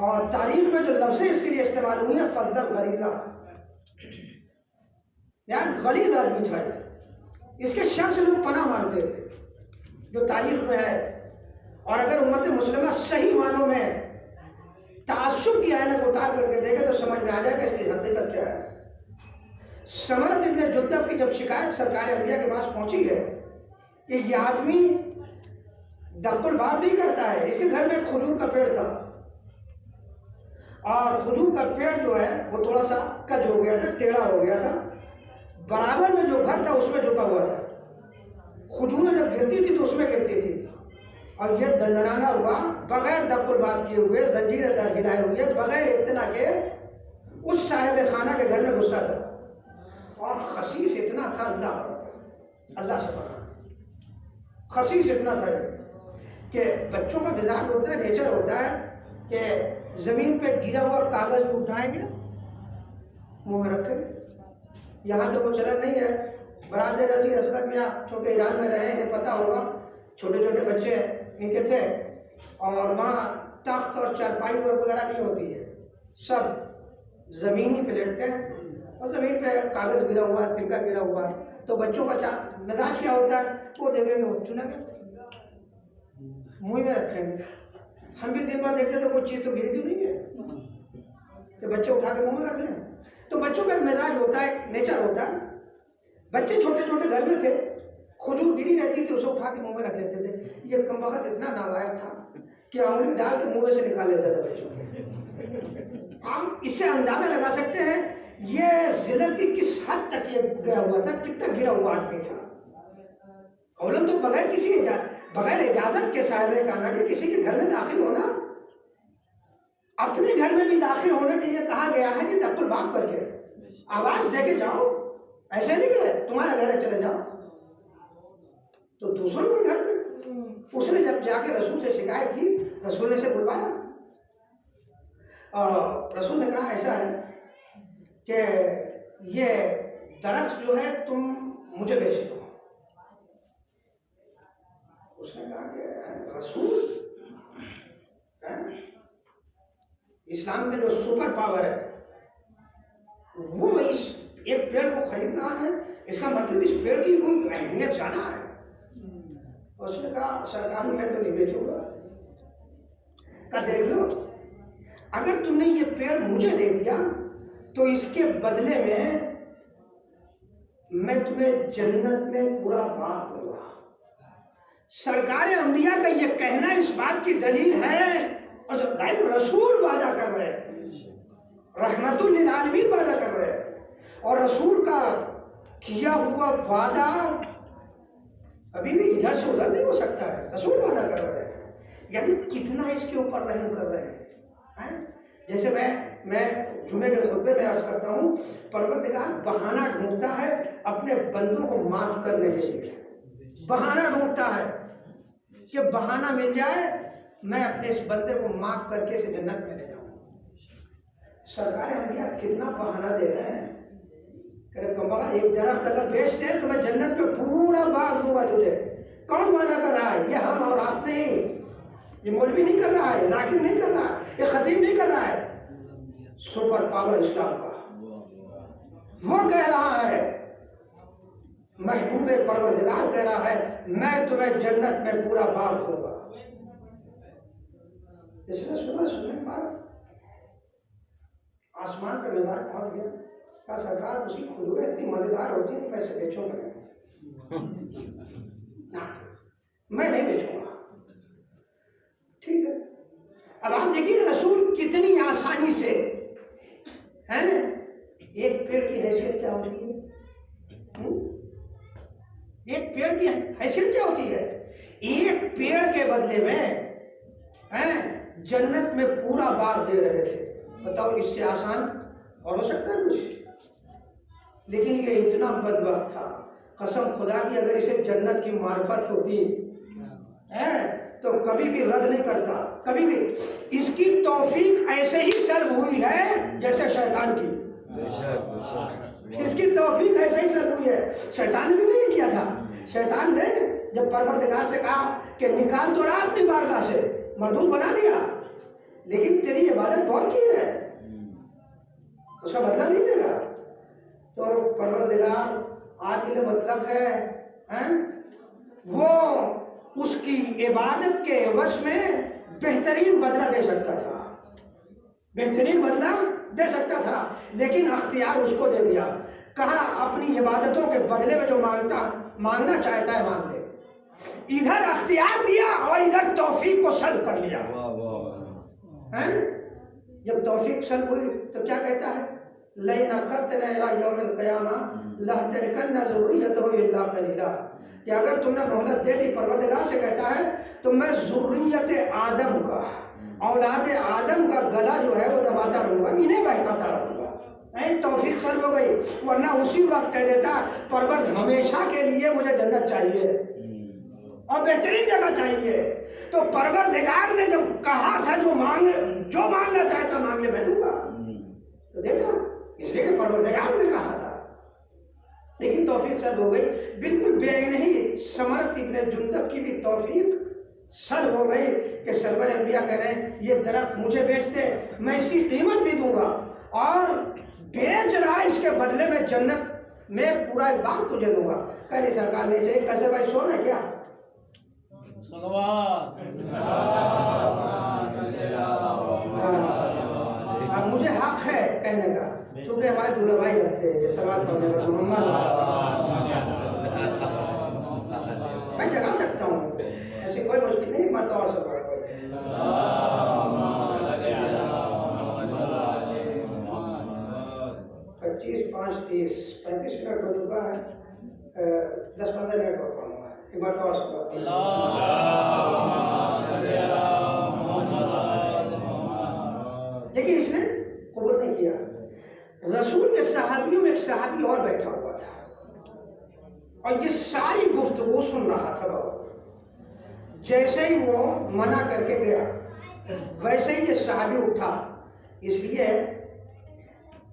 [SPEAKER 1] اور تاریخ میں جو لفظیں اس کے لیے استعمال ہوئی ہیں، فضل غلیظہ، یعنی غلیظ آدمی تھا، اس کے شر سے لوگ پناہ مانگتے تھے، جو تاریخ میں ہے۔ اور اگر امت مسلمہ صحیح معنوں میں تعصب کی عینک اتار کر کے دیکھے تو سمجھ میں آ جائے گا اس کی حقیقت کیا ہے۔ سمرت ابن جندب کی جب شکایت سرکار انبیاء کے پاس پہنچی ہے کہ یہ آدمی دق الباب نہیں کرتا ہے، اس کے گھر میں ایک کھجور کا پیڑ تھا، اور کھجور کا پیڑ جو ہے وہ تھوڑا سا کج ہو گیا تھا، ٹیڑھا ہو گیا تھا، برابر میں جو گھر تھا اس میں جھکا ہوا تھا، کھجوریں جب گرتی تھی تو اس میں گرتی تھی، اور یہ دندنانہ ہوا بغیر دق الباب کیے ہوئے، زنجیریں در ہلائے ہوئے، بغیر اطلاع کے اس صاحب خانہ کے گھر میں گھسا تھا، اور خسیس اتنا تھا، اللہ سے پڑھا، خسیس اتنا تھا کہ بچوں کا مزاج ہوتا ہے، نیچر ہوتا ہے کہ زمین پہ گرا ہوا کاغذ کو اٹھائیں گے منہ میں رکھیں گے۔ یہاں تو وہ چلن نہیں ہے، برادر عزیز اصغر میاں چونکہ ایران میں رہے، انہیں پتہ ہوگا، چھوٹے چھوٹے بچے ان کے تھے، اور وہاں تخت اور چارپائی اور وغیرہ نہیں ہوتی ہے، سب زمین ہی پہ لیٹتے ہیں، اور زمین پہ کاغذ گرا ہوا ہے، تنکا گرا ہوا ہے، تو بچوں کا مزاج کیا ہوتا ہے، وہ دیکھیں گے، وہ چنیں گے، منہ میں رکھیں گے۔ ہم بھی دن بھر دیکھتے تو کوئی چیز تو گری تو نہیں ہے کہ بچے اٹھا کے منہ میں رکھ لیں۔ تو بچوں کا ایک مزاج ہوتا ہے، ایک نیچر ہوتا ہے۔ بچے چھوٹے چھوٹے گھر میں تھے، کھجور گری رہتی تھی، اسے اٹھا کے منہ میں رکھ لیتے تھے۔ یہ کمبخت اتنا نالائق تھا کہ انگلی ڈال کے منہ میں سے نکال لیتا تھا بچوں کے۔ آپ اس سے اندازہ لگا سکتے ہیں یہ ذلت کی کس حد تک یہ گیا ہوا تھا، کتنا گرا ہوا آدمی تھا۔ اولن تو بغیر اجازت کے صاحب خانہ کے کسی کے گھر میں داخل ہونا، اپنے گھر میں بھی داخل ہونے کے لیے کہا گیا ہے کہ دق الباب کر کے آواز دے کے جاؤ، ایسے نہیں کہ تمہارا گھر ہے چلے جاؤ۔ تو دوسروں کے گھر میں اس نے جب جا کے رسول سے شکایت کی، رسول نے اسے بلوایا، رسول نے کہا ایسا ہے کہ یہ درخت جو ہے تم مجھے بیچ دو۔ اس نے کہا کہ رسول اسلام کے جو سپر پاور ہے وہ اس ایک پیڑ کو خرید رہا ہے، اس کا مطلب اس پیڑ کی کوئی اہمیت زیادہ ہے۔ اس نے کہا سرکار میں تو نہیں بیچوں گا۔ کہا دیکھ لو، اگر تم نے یہ پیڑ مجھے دے دیا تو اس کے بدلے میں تمہیں جنت میں پورا باغ دوں گا۔ سرکار انبیاء کا یہ کہنا اس بات کی دلیل ہے، اور رسول وعدہ کر رہے ہیں، رحمت للعالمین وعدہ کر رہے ہیں، اور رسول کا کیا ہوا وعدہ ابھی بھی ادھر سے ادھر نہیں ہو سکتا ہے، رسول وعدہ کر رہے ہیں، یعنی کتنا اس کے اوپر رحم کر رہے ہیں۔ جیسے میں جمعے کے خطبے میں عرض کرتا ہوں، پروردگار بہانہ ڈھونڈتا ہے اپنے بندوں کو معاف کرنے کے لیے، بہانہ ڈھونڈتا ہے کہ بہانہ مل جائے میں اپنے اس بندے کو معاف کر کے اسے جنت میں لے جاؤں۔ سرکار انبیاء کتنا بہانہ دے رہے ہیں کہ کمبخت ایک درخت اگر بیچ دے تو میں جنت میں پورا باغ دوں گا تجھے۔ کون وعدہ کر رہا ہے؟ یہ ہم اور آپ نہیں، یہ مولوی نہیں کر رہا ہے، ذاکر نہیں کر رہا ہے، یہ خطیب نہیں کر رہا ہے، سپر پاور اسلام کا وہ کہہ رہا ہے، محبوب پروردگار کہہ رہا ہے میں تمہیں جنت میں پورا باغ دوں گا۔ اس نے سننے کے بعد آسمان پہ مزاج پہنچ گیا، کہا سرکار اس کی کھجوریں اتنی مزیدار ہوتی ہیں، میں اسے بیچوں گا نہ، میں نہیں بیچوں گا۔ ٹھیک ہے، اب آپ دیکھیے رسول کتنی آسانی سے ہیں، ایک پیڑ کی حیثیت کیا ہوتی ہے؟ ایک پیڑ کی حیثیت کیا ہوتی ہے؟ ایک پیڑ کے بدلے میں جنت میں پورا باغ دے رہے تھے۔ بتاؤ اس سے آسان اور ہو سکتا ہے کچھ؟ لیکن یہ اتنا بدبخت تھا، قسم خدا کی اگر اسے جنت کی معرفت ہوتی تو کبھی بھی رد نہیں کرتا، کبھی بھی۔ اس کی توفیق ایسے ہی سلب ہوئی ہے جیسے شیطان کی، اس کی توفیق ایسے ہی سلب ہوئی ہے۔ شیطان نے بھی نہیں کیا تھا، شیطان نے جب پروردگار سے کہا کہ نکال تو رہا اپنی بارگاہ سے، مردود بنا دیا، لیکن تیری عبادت بہت کی ہے، اس کا بدلہ نہیں دے گا۔ تو پروردگار عادل مطلق ہے، وہ اس کی عبادت کے عوض میں بہترین بدلہ دے سکتا تھا، بہترین بدلہ دے سکتا تھا، لیکن اختیار اس کو دے دیا، کہا اپنی عبادتوں کے بدلے میں جو مانگنا چاہتا ہے مانگ لے۔ ادھر اختیار دیا اور ادھر توفیق کو سلب کر لیا۔ جب توفیق سلب ہوئی تو کیا کہتا ہے؟ لَئِنْ أَخَّرْتَنَا إِلَىٰ يَوْمِ الْقِيَامَةِ لَأَحْتَرِكَنَّ ذُرِّيَّتَهُ إِلَّا قَلِيلًا، کہ اگر تم نے مہلت دے دی، پروردگار سے کہتا ہے تو میں ذریت آدم کا، اولاد آدم کا گلا جو ہے وہ دباتا رہوں گا، انہیں بہکاتا رہوں گا۔ توفیق سلب ہو گئی، ورنہ اسی وقت کہہ دیتا پروردگار ہمیشہ کے لیے مجھے جنت چاہیے اور بہترین جگہ چاہیے۔ تو پروردگار نے جب کہا تھا جو مانگنا چاہتا مانگ لے میں دوں گا، تو دیتا ہوں، اس لیے کہ پروردگار نے کہا تھا۔ لیکن توفیق سلب ہو گئی، بالکل بے نہیں سمرت ابن جندب کی بھی توفیق سلب ہو گئی کہ سرور انبیاء کہہ رہے ہیں یہ درخت مجھے بیچ دے، میں اس کی قیمت بھی دوں گا، اور بیچ رہا اس کے بدلے میں جنت میں پورا ایک باغ تجھے دوں گا۔ کہنے سرکار نہیں چاہیے، کیسے بھائی سونا ہے کیا؟ مجھے حق ہے کہنے کا، چونکہ ہمارے دولہا بھائی لگتے ہیں سوال کرنے کا، محمد میں جگا سکتا ہوں، ایسی کوئی مشکل نہیں، مرتبہ اور سب بات کرتے ہیں۔ 25 5 30 35 منٹ ہو چکا ہے، 10 15 منٹ اور پڑھوں گا، ایک مرتبہ اور سب بات کرتے ہیں۔ لیکن اس نے قبول نہیں کیا۔ رسول کے صحابیوں میں ایک صحابی اور بیٹھا ہوا تھا اور یہ ساری گفتگو سن رہا تھا۔ جیسے ہی وہ منع کر کے گیا ویسے ہی یہ صحابی اٹھا، اس لیے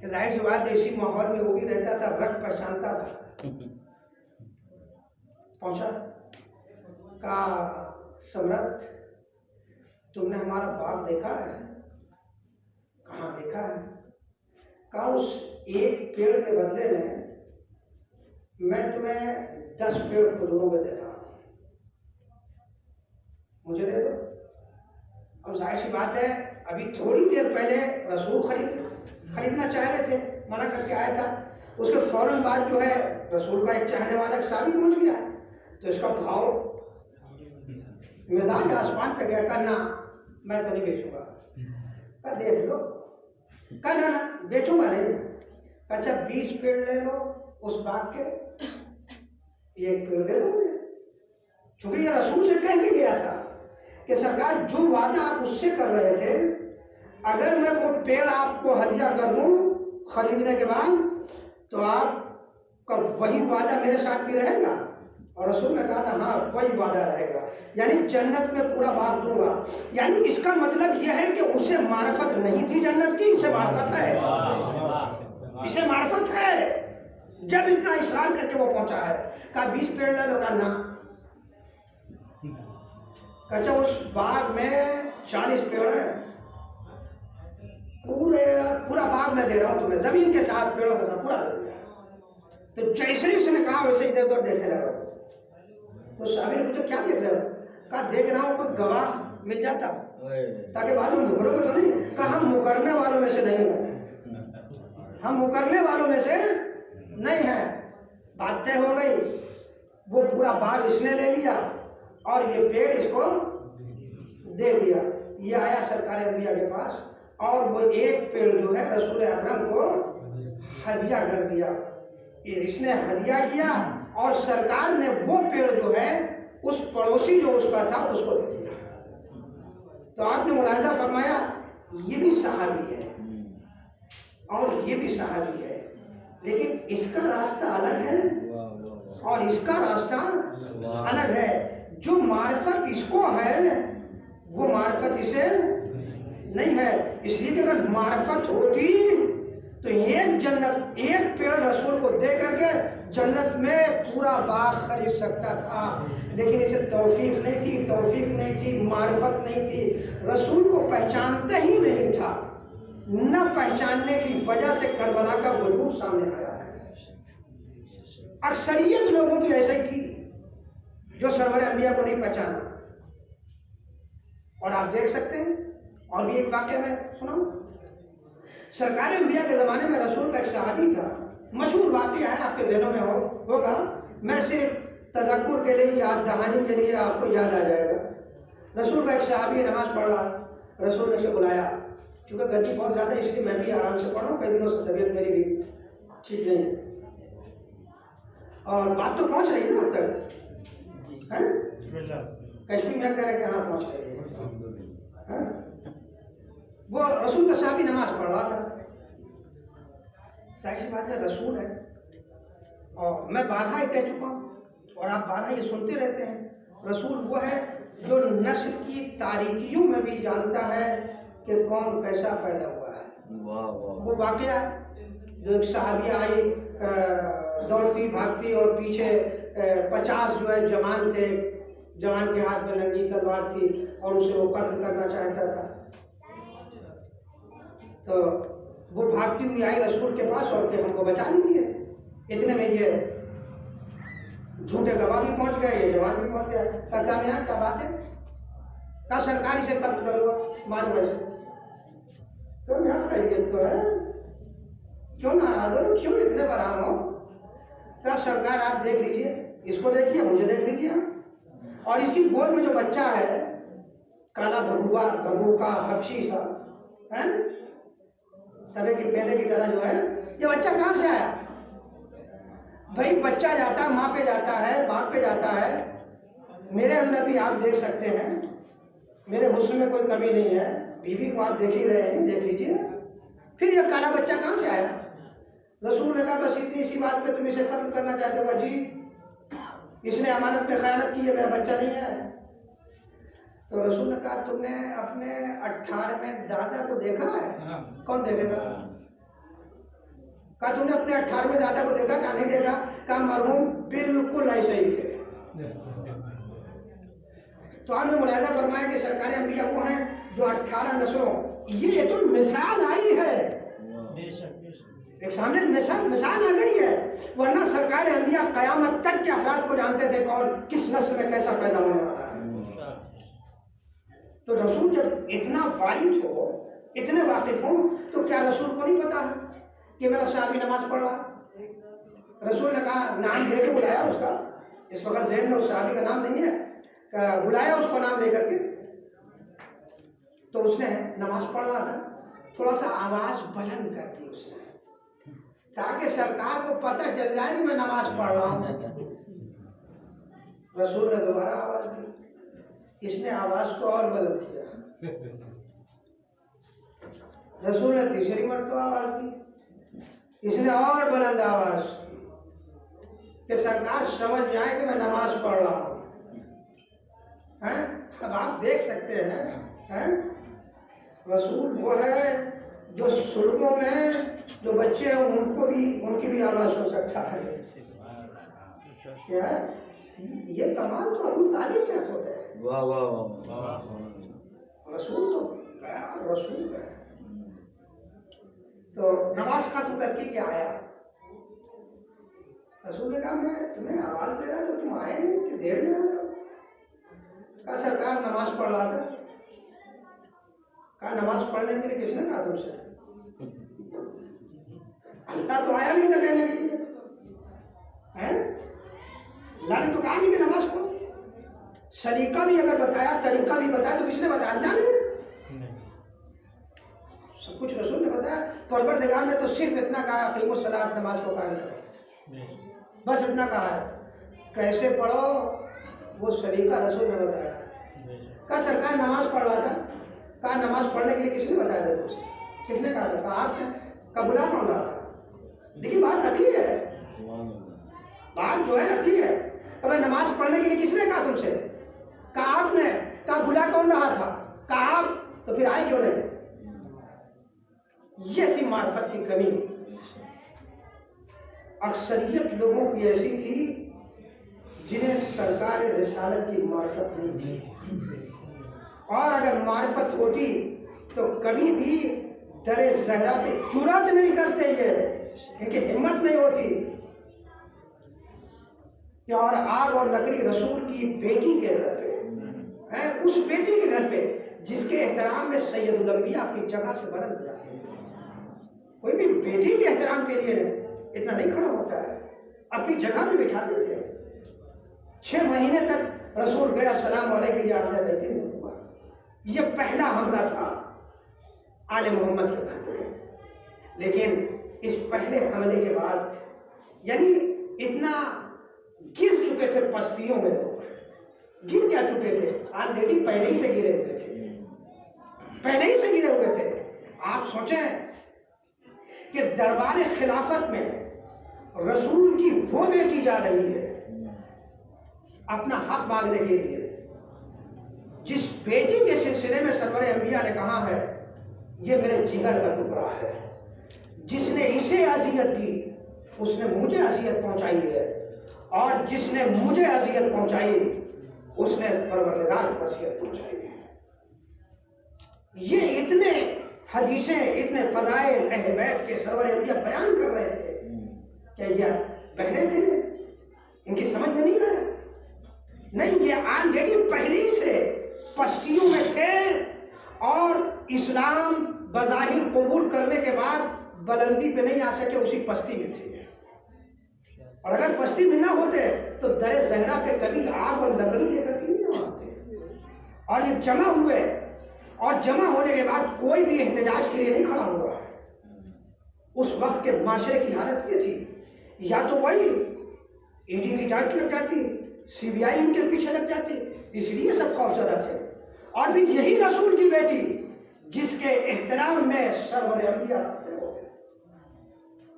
[SPEAKER 1] کہ ظاہر سی بات ایسی ماحول میں وہ بھی رہتا تھا، رنگ پہچانتا تھا۔ پہنچا، کہا سمرت تم نے ہمارا باغ دیکھا ہے؟ کہاں دیکھا ہے؟ کہا اس ایک پیڑ کے بدلے میں تمہیں 10 پیڑ کھجوروں کے دے رہا ہوں، مجھے دے دو۔ اب ظاہر سی بات ہے ابھی تھوڑی دیر پہلے رسول خریدنا چاہ رہے تھے، منع کر کے آیا تھا، اس کے فوراً بعد جو ہے رسول کا ایک چاہنے والا ایک صحابی پہنچ گیا، تو اس کا بھاؤ مزاج آسمان پہ گیا، کہا نہ میں تو نہیں بیچوں گا۔ کہا دیکھ لو، کہا نہ بیچوں گا نہیں میں۔ کہا اچھا 20 پیڑ لے لو اس باغ کے، ایک پیڑ دے دو مجھے، چونکہ یہ رسول سے کہہ کے گیا تھا کہ سرکار جو وعدہ آپ اس سے کر رہے تھے، اگر میں وہ پیڑ آپ کو ہدیہ کر دوں خریدنے کے بعد تو آپ کا وہی وعدہ میرے ساتھ بھی رہے گا۔ اور رسول نے کہا تھا ہاں وہی وعدہ رہے گا، یعنی جنت میں پورا باغ دوں گا۔ یعنی اس کا مطلب یہ ہے کہ اسے معرفت نہیں تھی جنت کی، اسے معرفت ہے، اسے معرفت ہے۔ جب اتنا اصرار کر کے وہ پہنچا ہے، کہا 20 پیڑ لے لو، کہا نہ۔ کہا اچھا اس باغ میں 40 پیڑ ہیں، پورا باغ میں دے رہا ہوں تمہیں، زمین کے ساتھ پیڑوں کے ساتھ پورا دے دیا۔ تو جیسے ہی اس نے کہا ویسے ادھر ادھر دیکھنے لگا. تو صحابی نے پوچھا کیا دیکھ رہے ہو؟ کہا دیکھ رہا ہوں کوئی گواہ مل جاتا تاکہ معلوم مکرو کو تو نہیں. کہا ہم مکرنے والوں میں سے نہیں ہیں, ہم مکرنے والوں میں سے نہیں ہیں. بات طے ہو گئی. وہ پورا باغ اس نے لے لیا اور یہ پیڑ اس کو دے دیا. یہ آیا سرکار انبیاء کے پاس اور وہ ایک پیڑ جو ہے رسول اکرم کو ہدیہ کر دیا. اس نے ہدیہ کیا اور سرکار نے وہ پیڑ جو ہے اس پڑوسی جو اس کا تھا اس کو دے دیا. تو آپ نے ملاحظہ فرمایا یہ بھی صحابی ہے اور یہ بھی صحابی ہے, لیکن اس کا راستہ الگ ہے اور اس کا راستہ الگ ہے. جو معرفت اس کو ہے وہ معرفت اسے نہیں ہے. اس لیے کہ اگر معرفت ہوتی تو ایک پیڑ رسول کو دے کر کے جنت میں پورا باغ خرید سکتا تھا, لیکن اسے توفیق نہیں تھی, معرفت نہیں تھی. رسول کو پہچانتا ہی نہیں تھا. نہ پہچاننے کی وجہ سے کربلا کا وجود سامنے آیا ہے. اکثریت لوگوں کی ایسا ہی تھی جو سرور انبیاء کو نہیں پہچانا. اور آپ دیکھ سکتے ہیں, اور بھی ایک واقعہ میں سناؤں. سرکار انبیاء کے زمانے میں رسول کا ایک صحابی تھا, مشہور واقعہ ہے, آپ کے ذہنوں میں ہوگا. میں صرف تذکر کے لیے, یاد دہانی کے لیے آپ کو یاد آ جائے گا. رسول کا ایک صحابی نماز پڑھ رہا, رسول نے اسے بلایا. چونکہ گرمی بہت زیادہ ہے اس لیے میں بھی آرام سے پڑھا ہوں, کئی دنوں سے طبیعت میری بھی ٹھیک نہیں ہے. اور بات تو پہنچ رہی نا اب تک, کشمیر میں کہہ رہے کہ ہاں پہنچ رہی ہے. وہ رسول کا صحابی نماز پڑھ رہا تھا. ظاہر سی بات ہے رسول ہے, اور میں بارہا یہ کہہ چکا ہوں اور آپ بارہا یہ سنتے رہتے ہیں. رسول وہ ہے جو نسل کی تاریکیوں میں بھی جانتا ہے کہ کون کیسا پیدا ہوا ہے. وہ واقعہ جو ایک صحابیہ آئی دوڑتی بھاگتی اور پیچھے 50 جو ہے جوان تھے, جوان کے ہاتھ میں ننگی تلوار تھی اور اسے وہ قتل کرنا چاہتا تھا. تو وہ بھاگتی ہوئی آئی رسول کے پاس اور کہ ہم کو بچا لیجیے. اتنے میں یہ جھوٹے گواہ بھی پہنچ گئے, یہ جوان بھی پہنچ گیا. کہا میں کیا بات ہے؟ کہا سرکاری سے قتل کروں گا, ماروں گا اسے. تو میں خیریت تو ہے, کیوں ناراض ہو, کیوں اتنے برہم ہو؟ کہا سرکار آپ دیکھ لیجیے, اس کو دیکھیے, مجھے دیکھ لیجیے, اور اس کی گود میں جو بچہ ہے کالا بھگو کا حبشی سا ہے, تبے کی پیدے کی طرح جو ہے, یہ بچہ کہاں سے آیا؟ بھائی بچہ جاتا ہے ماں پہ جاتا ہے, باپ پہ جاتا ہے. میرے اندر بھی آپ دیکھ سکتے ہیں, میرے حسن میں کوئی کمی نہیں ہے, بیوی کو آپ دیکھ ہی رہے ہیں, دیکھ لیجیے. پھر یہ کالا بچہ کہاں سے آیا؟ رسول نے کہا بس اتنی سی بات پہ تم اسے قتل کرنا چاہتے ہو؟ جی اس نے امانت پہ خیانت کی ہے, میرا بچہ نہیں ہے. تو رسول نے کہا تم نے اپنے 18ویں دادا کو دیکھا ہے؟ کون دیکھے گا؟ کہا تم نے اپنے 18ویں دادا کو دیکھا؟ کہا نہیں دیکھا. کہا مرحوم بالکل ایسے ہی تھے. تو آپ نے ملاحظہ فرمایا کہ سرکار انبیاء وہ ہیں جو 18 نسلوں, یہ تو مثال آئی ہے, ایک سامنے مثال آ گئی ہے. ورنہ سرکار انبیاء قیامت تک کے افراد کو جانتے تھے کون کس نسل میں کیسا پیدا ہونے والا ہے. تو رسول جب اتنا وارث ہو, اتنے واقف ہوں, تو کیا رسول کو نہیں پتا کہ میرا صحابی نماز پڑھ رہا؟ رسول نے کہا نام لے کے بلایا اس کا, اس وقت ذہن میں اس صحابی کا نام نہیں ہے, بلایا اس کو نام لے کر کے. تو اس نے نماز پڑھ رہا تھا, تھوڑا سا آواز بلند کر دی اس نے تاکہ سرکار کو پتہ چل جائے کہ میں نماز پڑھ رہا ہوں. رسول نے دوبارہ آواز دی, اس نے آواز کو اور بلند کیا. رسول نے تیسری مرتبہ آواز دی, اس نے اور بلند آواز کی کہ سرکار سمجھ جائے کہ میں نماز پڑھ رہا ہوں. اب آپ دیکھ سکتے ہیں رسول وہ ہے جو سلگوں میں جو بچے ہیں ان کی بھی آواز سن سکتا ہے. یہ کمال تو ابو طالب میں خود ہے.
[SPEAKER 2] واہ واہ واہ,
[SPEAKER 1] رسول تو رسول ہے. تو نماز ختم کر کے کیا آیا, رسول نے کہا میں تمہیں آواز دے رہا تھا تم آئے نہیں اتنی دیر میں آ رہے ہو. کہا سرکار نماز پڑھ رہا تھا. کہا نماز پڑھنے کے لیے کس نے کہا تم سے؟ اللہ تو آیا نہیں تھا کہنے کے لیے. اللہ نے تو کہا نہیں کہ نماز پڑھو. سلیقہ بھی اگر بتایا طریقہ بھی بتایا تو کس نے بتایا؟ اللہ نے. سب کچھ رسول نے بتایا. پروردگار نے تو صرف اتنا کہا اقیموا الصلاۃ نماز کو قائم کرو، بس اتنا کہا ہے. کیسے پڑھو وہ سلیقہ رسول نے بتایا. کہا سرکار نماز پڑھ رہا تھا. کہا نماز پڑھنے کے لیے کس نے بتایا تھا تم سے؟ کس نے کہا تھا؟ کہا آپ نے. کہا بلا کون رہا تھا؟ دیکھیے بات عقلی ہے، بات جو ہے عقلی ہے. اب نماز پڑھنے کے لیے کس نے کہا تم سے؟ کہا آپ نے. کہا بلا کون رہا تھا؟ کہا آپ. تو پھر آئے کیوں نہیں؟ یہ تھی معرفت کی کمی. اکثریت لوگوں کی ایسی تھی جنہیں سرکار رسالت کی معرفت نہیں تھی، اور اگر معرفت ہوتی تو کبھی بھی در زہرا پہ جرأت نہیں کرتے، یہ ان کی ہمت نہیں ہوتی. اور آگ اور لکڑی رسول کی بیٹی کے گھر پہ ہے، اس بیٹی کے گھر پہ جس کے احترام میں سید الانبیاء اپنی جگہ سے بلند ہو جاتے تھے. کوئی بھی بیٹی کے احترام کے لیے اتنا نہیں کھڑا ہوتا ہے، اپنی جگہ پہ بٹھاتے تھے. 6 مہینے تک رسول گیا السلام علیکم یا اہل بیت النبوہ. یہ پہلا حملہ تھا آل محمد کے گھر پہ. لیکن اس پہلے حملے کے بعد یعنی اتنا گر چکے تھے پستیوں میں لوگ. گر کیا چکے تھے؟ آلریڈی پہلے ہی سے گرے ہوئے تھے، پہلے ہی سے گرے ہوئے تھے. آپ سوچیں کہ دربار خلافت میں رسول کی وہ بیٹی جا رہی ہے اپنا حق مانگنے کے لیے، جس بیٹی کے سلسلے میں سرور انبیاء نے کہا ہے یہ میرے جگر کا ٹکڑا ہے. جس نے اسے اذیت دی اس نے مجھے اذیت پہنچائی ہے، اور جس نے مجھے اذیت پہنچائی اس نے پروردگار کو اذیت پہنچائی ہے. یہ اتنے حدیثیں اتنے فضائل اہل بیت کے سرور انبیاء بیان کر رہے تھے کہ یہ بہرے تھے، ان کی سمجھ میں نہیں آیا. نہیں، یہ آلریڈی پہلے ہی سے پستیوں میں تھے، اور اسلام بظاہر قبول کرنے کے بعد بلندی پہ نہیں آ سکے، اسی پستی میں تھے. اور اگر پستی میں نہ ہوتے تو در زہرا پہ کبھی آگ اور لکڑی لے کر کے نہیں جمع ہوتے. اور یہ جمع ہوئے، اور جمع ہونے کے بعد کوئی بھی احتجاج کے لیے نہیں کھڑا ہوا ہے. اس وقت کے معاشرے کی حالت یہ تھی، یا تو وہی ای ڈی کی جانچ لگ جاتی، سی بی آئی ان کے پیچھے لگ جاتی، اس لیے سب خوفزدہ تھے. اور بھی یہی رسول کی بیٹی جس کے احترام میں سرور انبیاء کھڑے ہوتے تھے،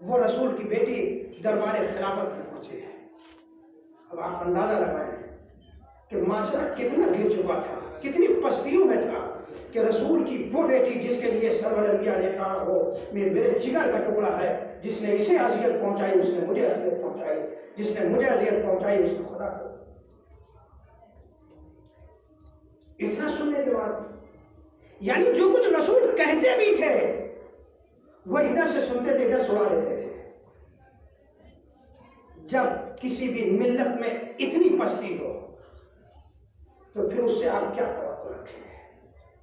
[SPEAKER 1] وہ رسول کی بیٹی دربار خلافت میں پہنچی ہے. اب آپ اندازہ لگائیں کہ معاشرہ کتنا گر چکا تھا، کتنی پستیوں میں تھا، کہ رسول کی وہ بیٹی جس کے لیے سرور انبیاء نے کہا وہ میرے جگر کا ٹکڑا ہے، جس نے اسے اذیت پہنچائی اس نے مجھے اذیت پہنچائی، جس نے مجھے اذیت پہنچائی اس نے خدا کو. اتنا سننے کے بعد یعنی جو کچھ رسول کہتے بھی تھے وہ ادھر سے سنتے تھے ادھر سنا دیتے تھے. جب کسی بھی ملت میں اتنی پستی ہو تو پھر اس سے آپ کیا توقع رکھیں؟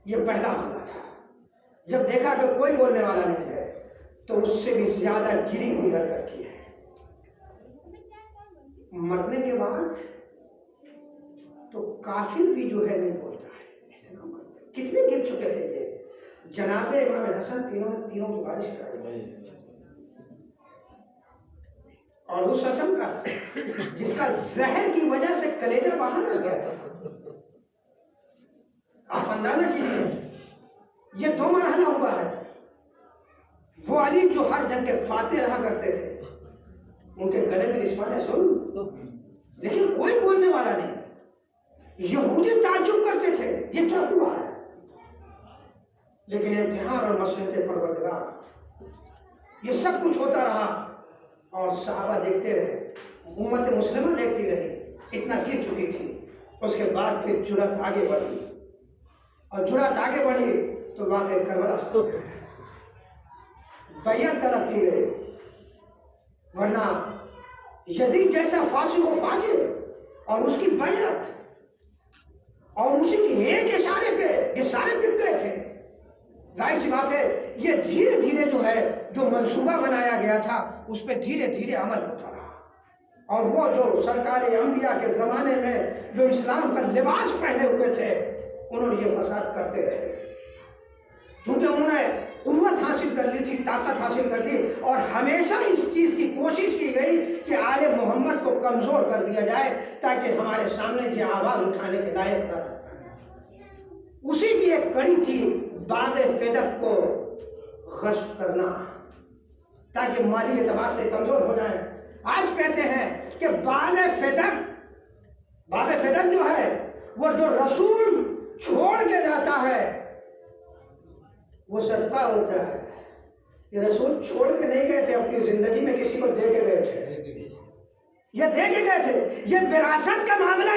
[SPEAKER 1] یہ پہلا حملہ تھا. جب دیکھا کہ کوئی بولنے والا نہیں ہے تو اس سے بھی زیادہ گری ہوئی حرکت کی ہے. مرنے کے بعد تو کافر بھی جو ہے نہیں بولتا ہے، احترام کرتے. کتنے گر چکے تھے یہ جنازے امام حسن، انہوں نے تینوں کی بارش کرائی. اور اس حسن کا جس کا زہر کی وجہ سے کلیجہ باہر آ گیا تھا. آپ اندازہ کیجیے یہ 2 مرحلہ ہوا ہے. وہ علی جو ہر جنگ کے فاتح رہا کرتے تھے، ان کے گلے میں نسبت ظلم، لیکن کوئی بولنے والا نہیں. یہودی تعجب کرتے تھے یہ کیا ہوا ہے، لیکن امتحان اور مصلحت پروردگار یہ سب کچھ ہوتا رہا، اور صحابہ دیکھتے رہے، امت مسلمہ دیکھتی رہی. اتنا گر چکی تھی. اس کے بعد پھر جرأت آگے بڑھی، اور جرأت آگے بڑھی تو واقعہ کربلا سے بیعت طلب کی گئی. ورنہ یزید جیسا فاسق و فاجر اور اس کی بیعت اور اسی کے ایک اشارے پہ یہ سارے بک گئے تھے. ظاہر سی بات ہے یہ دھیرے دھیرے جو ہے جو منصوبہ بنایا گیا تھا اس پہ دھیرے دھیرے عمل ہوتا رہا. اور وہ جو سرکار انبیاء کے زمانے میں جو اسلام کا لباس پہنے ہوئے تھے انہوں نے یہ فساد کرتے رہے. چونکہ انہوں نے قوت حاصل کر لی تھی، طاقت حاصل کر لی، اور ہمیشہ اس چیز کی کوشش کی گئی کہ آل محمد کو کمزور کر دیا جائے تاکہ ہمارے سامنے کی آواز اٹھانے کے لائق نہ رہ پائے. اسی کی ایک کڑی تھی باد فدق کو غصب کرنا تاکہ مالی اعتبار سے کمزور ہو جائیں. آج کہتے ہیں کہ باد فدق جو ہے وہ جو رسول چھوڑ کے جاتا ہے وہ صدقہ ہوتا ہے. یہ رسول چھوڑ کے نہیں گئے تھے، اپنی زندگی میں کسی کو دے کے گئے تھے. یہ دے کے گئے تھے. یہ وراثت کا معاملہ